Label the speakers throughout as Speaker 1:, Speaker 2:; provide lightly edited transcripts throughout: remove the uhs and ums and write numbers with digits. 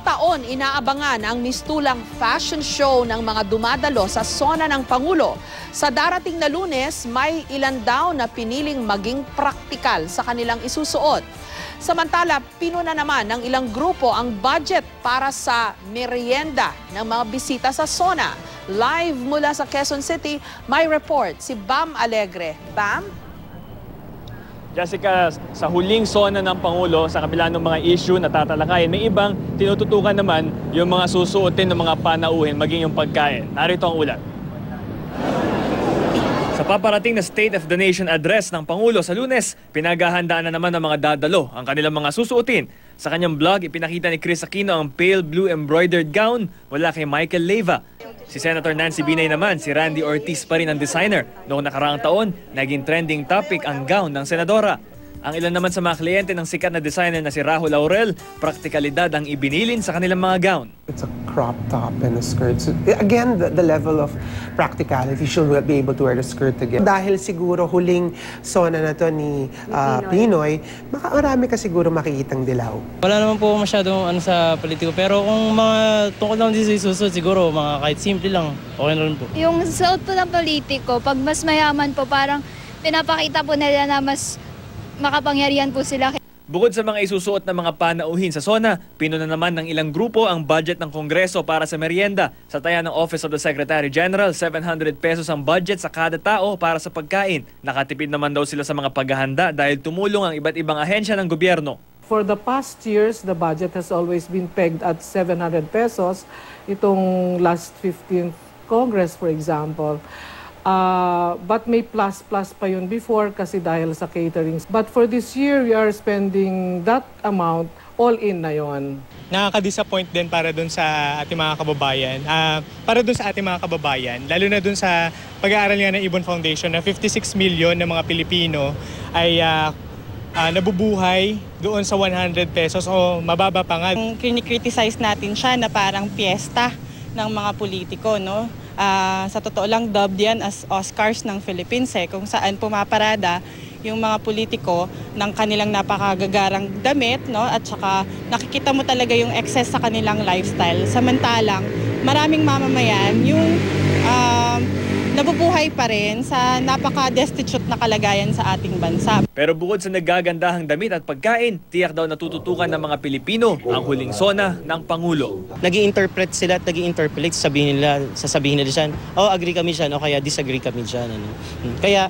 Speaker 1: taon inaabangan ang mistulang fashion show ng mga dumadalo sa SONA ng Pangulo. Sa darating na Lunes, may ilan daw na piniling maging praktikal sa kanilang isusuot. Samantala, pinuna naman ng ilang grupo ang budget para sa merienda ng mga bisita sa SONA. Live mula sa Quezon City, may report si Bam Alegre. Bam?
Speaker 2: Jessica, sa huling SONA ng Pangulo, sa kabila ng mga issue na tatalakayin, may ibang tinututukan naman yung mga susuotin ng mga panauhin, maging yung pagkain. Narito ang ulat. Sa paparating na State of the Nation address ng Pangulo sa Lunes, pinaghahandaan na naman ng mga dadalo ang kanilang mga susuotin. Sa kanyang vlog, ipinakita ni Chris Aquino ang pale blue embroidered gown mula kay Michael Leyva. Si Senator Nancy Binay naman, si Randy Ortiz pa rin ang designer. Noong nakaraang taon, naging trending topic ang gown ng senadora. Ang ilan naman sa mga kliyente ng sikat na designer na si Rahul Laurel, praktikalidad ang ibinilin sa kanilang mga gown.
Speaker 3: It's a crop top and a skirt. So, again, the level of practicality, she'll be able to wear the skirt again. Dahil siguro huling SONA na to ni Pinoy, marami ka siguro makikitang dilaw.
Speaker 4: Wala naman po masyadong sa politiko, pero kung mga tungkol lang din sa isusunod, siguro mga kahit simple lang, okay na rin po.
Speaker 5: Yung suot po ng politiko, pag mas mayaman po, parang pinapakita po nila na mas makapangyarihan po sila.
Speaker 2: Bukod sa mga isusuot na mga panauhin sa SONA, pinuna naman ng ilang grupo ang budget ng Kongreso para sa merienda. Sa taya ng Office of the Secretary General, 700 pesos ang budget sa kada tao para sa pagkain. Nakatipid naman daw sila sa mga paghahanda dahil tumulong ang iba't ibang ahensya ng gobyerno.
Speaker 6: For the past years, the budget has always been pegged at 700 pesos. Itong last 15th Congress, for example. But may plus pa yun before kasi dahil sa caterings. But for this year, we are spending that amount, all in na yun.
Speaker 7: Nakaka-disappoint din para dun sa ating mga kababayan. Lalo na dun sa pag-aaral nga ng Ibon Foundation na 56 million ng mga Pilipino ay nabubuhay doon sa 100 pesos o mababa pa nga.
Speaker 8: Kinikriticize natin siya na parang piyesta ng mga politiko, no? Sa totoo lang, dubbed yan as Oscars ng Philippines, kung saan pumaparada yung mga politiko ng kanilang napakagagarang damit, no? At saka nakikita mo talaga yung excess sa kanilang lifestyle. Samantalang maraming mamamayan yung nabubuhay pa rin sa napaka-destitute na kalagayan sa ating bansa.
Speaker 2: Pero bukod sa naggagandahang damit at pagkain, tiyak daw natututukan ng mga Pilipino ang huling SONA ng Pangulo.
Speaker 4: Nag-i-interpret sila at nag-i-interpolate, sasabihin nila dyan, oh, agree kami dyan, o kaya disagree kami dyan. Ano. Kaya,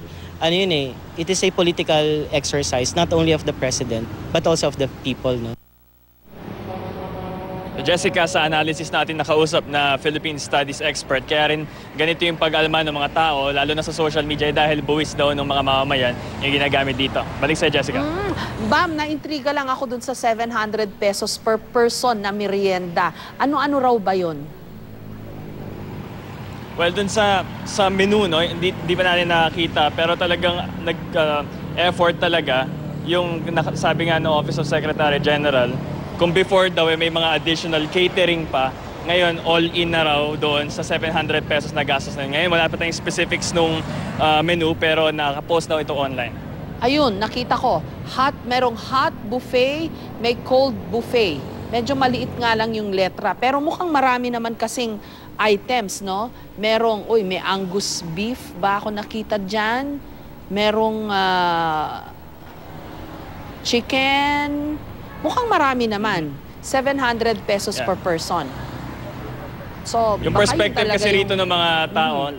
Speaker 4: it is a political exercise, not only of the President, but also of the people. No?
Speaker 2: Jessica, sa analysis natin nakausap na Philippine Studies expert, kaya rin ganito yung pag-alma ng mga tao, lalo na sa social media dahil buwis daw ng mga mamamayan yung ginagamit dito. Balik sa Jessica.
Speaker 1: Bam, naintriga lang ako dun sa 700 pesos per person na merienda. Ano-ano raw ba yun?
Speaker 2: Well, dun sa menu, no, hindi pa natin nakakita, pero talagang nag-effort talaga yung sabi nga ng Office of Secretary General. Kung before daw may mga additional catering pa, ngayon all-in na raw doon sa 700 pesos na gastos na yun. Ngayon wala pa tayong specifics nung menu pero nakapost daw ito online.
Speaker 1: Ayun, nakita ko. Merong hot buffet, may cold buffet. Medyo maliit nga lang yung letra. Pero mukhang marami naman kasing items, no? Merong, may Angus beef ba ako nakita dyan? Merong chicken. Mukhang marami naman. 700 pesos per person. So,
Speaker 2: yung perspective kasi rito ng mga tao,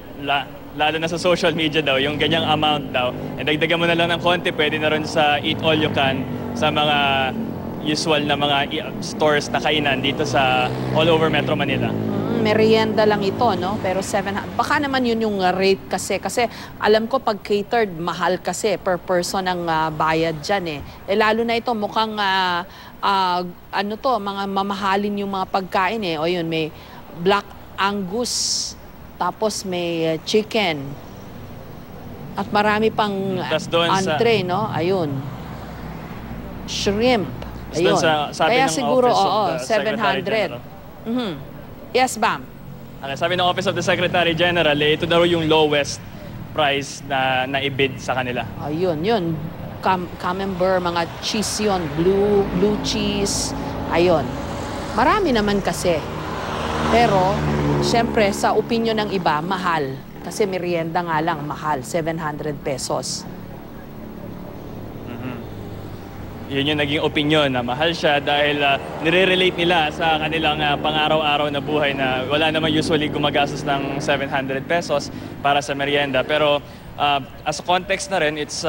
Speaker 2: lalo na sa social media daw, yung ganyang amount daw, dagdagan mo na lang ng konti, pwede na rin sa eat all you can sa mga usual na mga stores na kainan dito sa all over Metro Manila.
Speaker 1: Merienda lang ito, no? Pero 700. Baka naman yun yung rate kasi. Kasi alam ko pag catered, mahal kasi per person ang bayad dyan lalo na ito mukhang mga mamahalin yung mga pagkain O yun, may Black Angus, tapos may chicken. At marami pang entree, no? Ayun. Shrimp. Ayun. Kaya siguro, 700. Yes, Bam.
Speaker 2: Sabi ng Office of the Secretary General, ito daw yung lowest price na naibid sa kanila.
Speaker 1: Ayun, yun. Camembert, mga cheese yun. Blue cheese. Ayun. Marami naman kasi. Pero, syempre, sa opinion ng iba, mahal. Kasi merienda nga lang, mahal. 700 pesos.
Speaker 2: Yun yung naging opinion na mahal siya dahil nire-relate nila sa kanilang pang-araw-araw na buhay na wala naman usually gumagastos ng 700 pesos para sa merienda. Pero as a context na rin, it's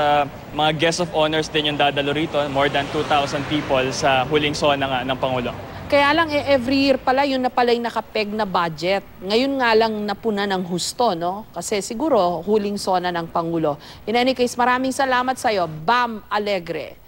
Speaker 2: mga guest of honors din yung dadalo rito, more than 2,000 people sa huling sona nga ng Pangulo.
Speaker 1: Kaya lang, every year pala, yun na pala yung nakapeg na budget. Ngayon nga lang napuna ng husto, no? Kasi siguro, huling sona ng Pangulo. In any case, maraming salamat sa'yo, Bam Alegre.